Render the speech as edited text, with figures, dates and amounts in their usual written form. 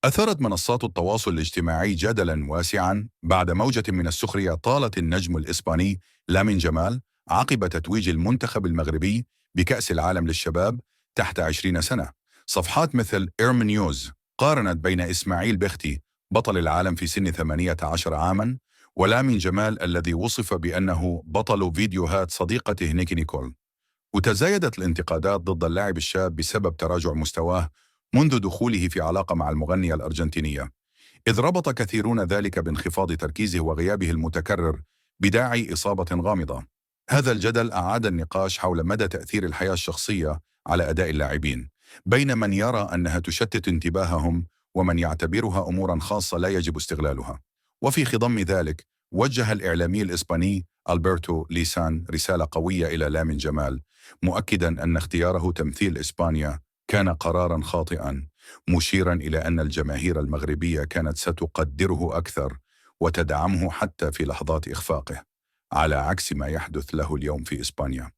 أثارت منصات التواصل الاجتماعي جدلا واسعا بعد موجة من السخرية طالت النجم الإسباني لامين جمال عقب تتويج المنتخب المغربي بكأس العالم للشباب تحت 20 سنة. صفحات مثل إيرم نيوز قارنت بين إسماعيل بختي بطل العالم في سن 18 عاما ولامين جمال الذي وصف بأنه بطل فيديوهات صديقته نيكي نيكول. وتزايدت الانتقادات ضد اللاعب الشاب بسبب تراجع مستواه منذ دخوله في علاقة مع المغنية الأرجنتينية، إذ ربط كثيرون ذلك بانخفاض تركيزه وغيابه المتكرر بداعي إصابة غامضة. هذا الجدل أعاد النقاش حول مدى تأثير الحياة الشخصية على أداء اللاعبين، بين من يرى أنها تشتت انتباههم ومن يعتبرها أمورا خاصة لا يجب استغلالها. وفي خضم ذلك وجه الإعلامي الإسباني ألبرتو ليسان رسالة قوية إلى لامين جمال، مؤكدا أن اختياره تمثيل إسبانيا كان قرارا خاطئا، مشيرا إلى أن الجماهير المغربية كانت ستقدره أكثر وتدعمه حتى في لحظات إخفاقه، على عكس ما يحدث له اليوم في إسبانيا.